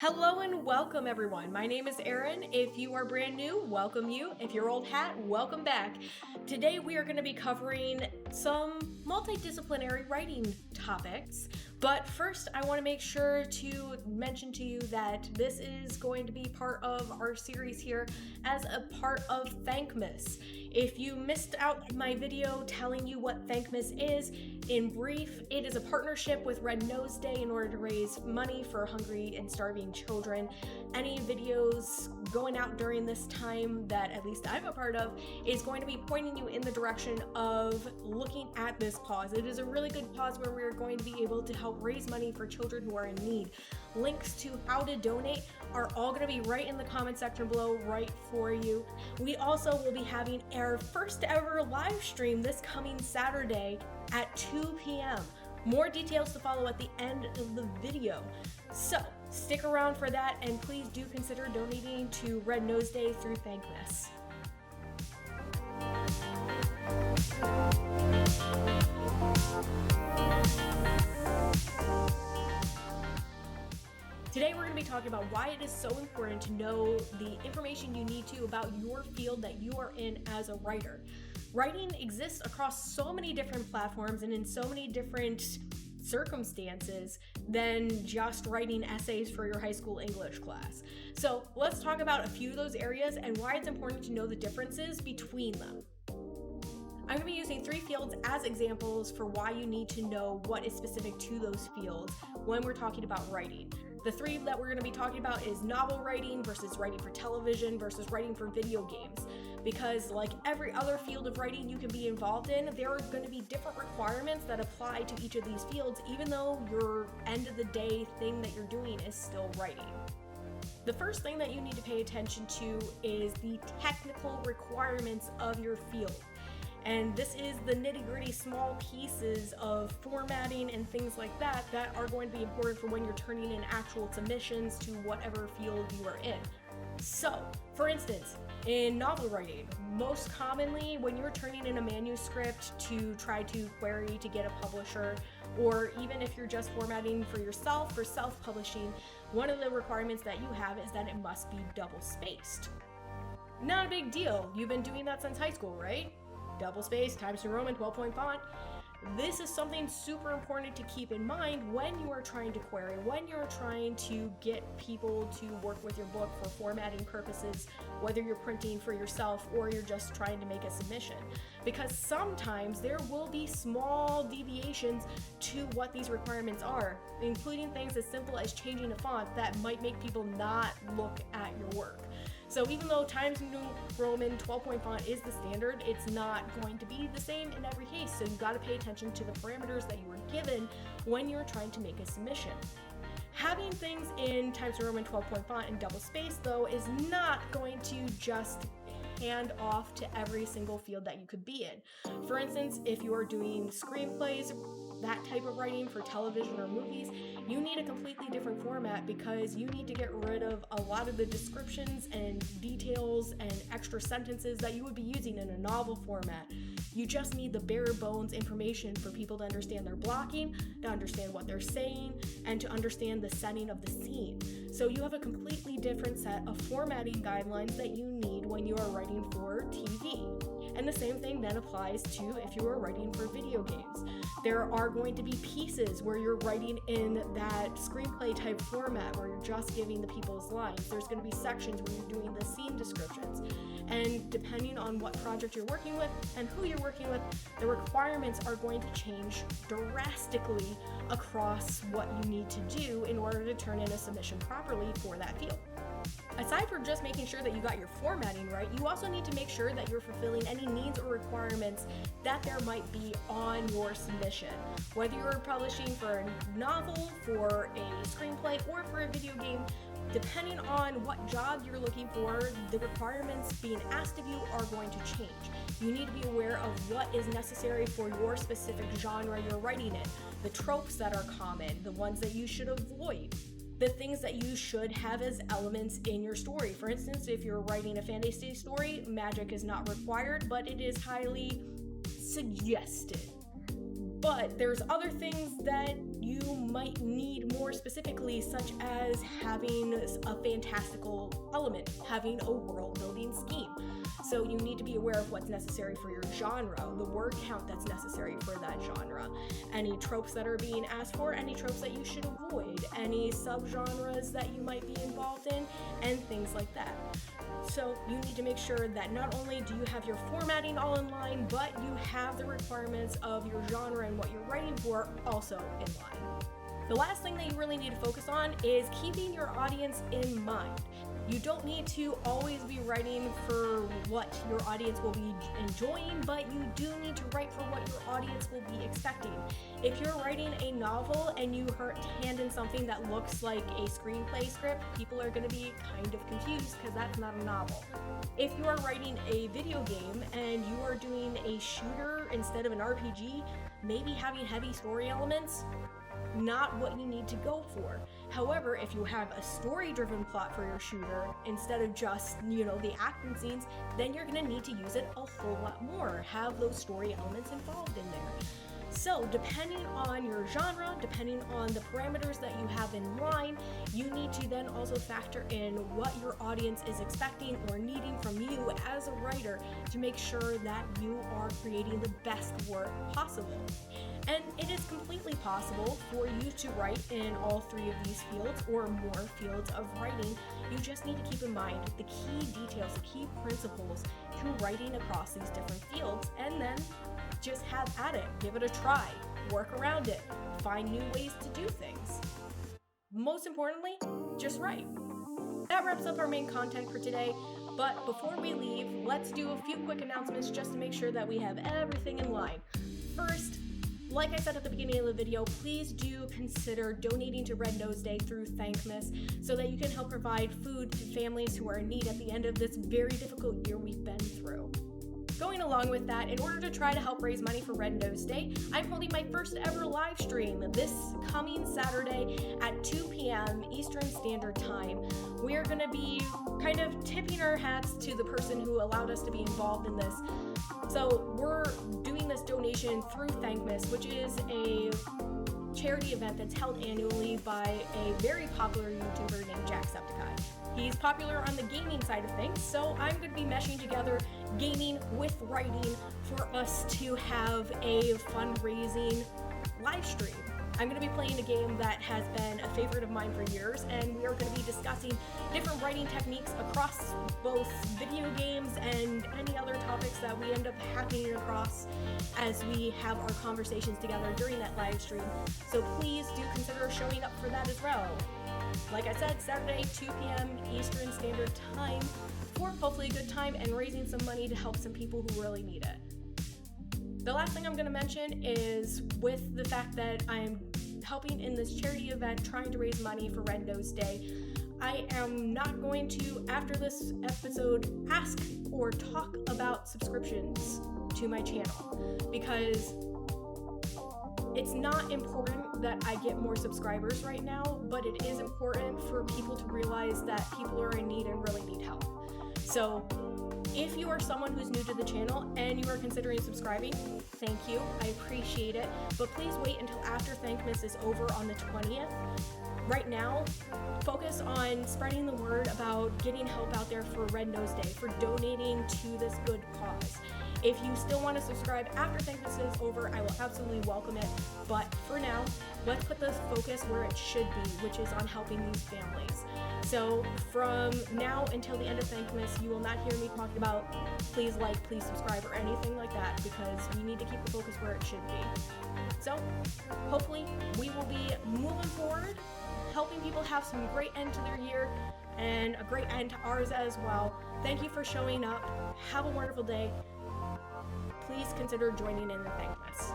Hello and welcome everyone. My name is Erin. If you are brand new, welcome you. If you're old hat, welcome back. Today we are going to be covering some multidisciplinary writing topics. But first, I want to make sure to mention to you that this is going to be part of our series here as a part of Thankmas. If you missed out my video telling you what Thankmas is, in brief, it is a partnership with Red Nose Day in order to raise money for hungry and starving children. Any videos going out during this time that at least I'm a part of is going to be pointing you in the direction of looking at this cause. It is a really good cause where we're going to be able to help raise money for children who are in need. Links to how to donate are all going to be right in the comment section below, right for you. We also will be having our first ever live stream this coming Saturday at 2 p.m. More details to follow at the end of the video. So stick around for that, and please do consider donating to Red Nose Day through Thankmas. Today we're going to be talking about why it is so important to know the information you need to about your field that you are in as a writer. Writing exists across so many different platforms and in so many different circumstances than just writing essays for your high school English class. So let's talk about a few of those areas and why it's important to know the differences between them. I'm going to be using 3 fields as examples for why you need to know what is specific to those fields when we're talking about writing. The 3 that we're going to be talking about is novel writing versus writing for television versus writing for video games. Because like every other field of writing you can be involved in, there are going to be different requirements that apply to each of these fields, even though your end of the day thing that you're doing is still writing. The first thing that you need to pay attention to is the technical requirements of your field. And this is the nitty-gritty small pieces of formatting and things like that that are going to be important for when you're turning in actual submissions to whatever field you are in. So, for instance, in novel writing, most commonly when you're turning in a manuscript to try to query to get a publisher, or even if you're just formatting for yourself for self-publishing, one of the requirements that you have is that it must be double-spaced. Not a big deal. You've been doing that since high school, right? Double space, Times New Roman, 12-point font. This is something super important to keep in mind when you are trying to query, when you're trying to get people to work with your book for formatting purposes, whether you're printing for yourself or you're just trying to make a submission. Because sometimes there will be small deviations to what these requirements are, including things as simple as changing a font that might make people not look at your work. So even though Times New Roman 12-point font is the standard, it's not going to be the same in every case. So you've got to pay attention to the parameters that you were given when you're trying to make a submission. Having things in Times New Roman 12-point font and double space, though, is not going to just hand off to every single field that you could be in. For instance, if you are doing screenplays, that type of writing for television or movies, you need a completely different format because you need to get rid of a lot of the descriptions and details and extra sentences that you would be using in a novel format. You just need the bare bones information for people to understand their blocking, to understand what they're saying, and to understand the setting of the scene. So you have a completely different set of formatting guidelines that you need when you are writing for TV. And the same thing then applies to if you are writing for video games. There are going to be pieces where you're writing in that screenplay type format where you're just giving the people's lines. There's going to be sections where you're doing the scene descriptions. And depending on what project you're working with and who you're working with, the requirements are going to change drastically across what you need to do in order to turn in a submission properly for that field. Aside from just making sure that you got your formatting right, you also need to make sure that you're fulfilling any needs or requirements that there might be on your submission. Whether you're publishing for a novel, for a screenplay, or for a video game, depending on what job you're looking for, the requirements being asked of you are going to change. You need to be aware of what is necessary for your specific genre you're writing in, the tropes that are common, the ones that you should avoid, the things that you should have as elements in your story. For instance, if you're writing a fantasy story, magic is not required, but it is highly suggested. But there's other things that you might need more specifically, such as having a fantastical element, having a world building scheme. So you need to be aware of what's necessary for your genre, the word count that's necessary for that genre, any tropes that are being asked for, any tropes that you should avoid, any subgenres that you might be involved in, and things like that. So you need to make sure that not only do you have your formatting all in line, but you have the requirements of your genre and what you're writing for also in line. The last thing that you really need to focus on is keeping your audience in mind. You don't need to always be writing for what your audience will be enjoying, but you do need to write for what your audience will be expecting. If you're writing a novel and you hand in something that looks like a screenplay script, people are going to be kind of confused because that's not a novel. If you are writing a video game and you are doing a shooter instead of an RPG, maybe having heavy story elements, not what you need to go for. However, if you have a story-driven plot for your shooter instead of just, the action scenes, then you're going to need to use it a whole lot more. Have those story elements involved in there. So, depending on your genre, depending on the parameters that you have in line, you need to then also factor in what your audience is expecting or needing from you as a writer to make sure that you are creating the best work possible. And it is completely possible for you to write in all three of these fields or more fields of writing. You just need to keep in mind the key details, the key principles to writing across these different fields, and then just have at it, give it a try, work around it, find new ways to do things. Most importantly, just write. That wraps up our main content for today, but before we leave, let's do a few quick announcements just to make sure that we have everything in line. First, like I said at the beginning of the video, please do consider donating to Red Nose Day through Thankmas so that you can help provide food to families who are in need at the end of this very difficult year we've been through. Going along with that, in order to try to help raise money for Red Nose Day, I'm holding my first ever live stream this coming Saturday at 2 p.m. Eastern Standard Time. We are going to be kind of tipping our hats to the person who allowed us to be involved in this. So we're doing this donation through Thankmas, which is a charity event that's held annually by a very popular YouTuber named Jacksepticeye. He's popular on the gaming side of things, so I'm going to be meshing together gaming with writing for us to have a fundraising live stream. I'm going to be playing a game that has been a favorite of mine for years, and we are going to be discussing different writing techniques across both video games and any other topics that we end up happening across as we have our conversations together during that live stream. So please do consider showing up for that as well. Like I said, Saturday, 2 p.m. Eastern Standard Time, for hopefully a good time and raising some money to help some people who really need it. The last thing I'm going to mention is with the fact that I'm helping in this charity event trying to raise money for Red Nose Day, I am not going to, after this episode, ask or talk about subscriptions to my channel because it's not important that I get more subscribers right now, but it is important for people to realize that people are in need and really need help. So if you are someone who's new to the channel and you are considering subscribing, thank you, I appreciate it, but please wait until after Thankmas is over on the 20th. Right now, focus on spreading the word about getting help out there for Red Nose Day, for donating to this good cause. If you still want to subscribe after Thankmas is over, I will absolutely welcome it. But for now, let's put the focus where it should be, which is on helping these families. So from now until the end of Thankmas, you will not hear me talking about please like, please subscribe, or anything like that, because we need to keep the focus where it should be. So hopefully we will be moving forward, helping people have some great end to their year and a great end to ours as well. Thank you for showing up. Have a wonderful day. Please consider joining in the Thankmas.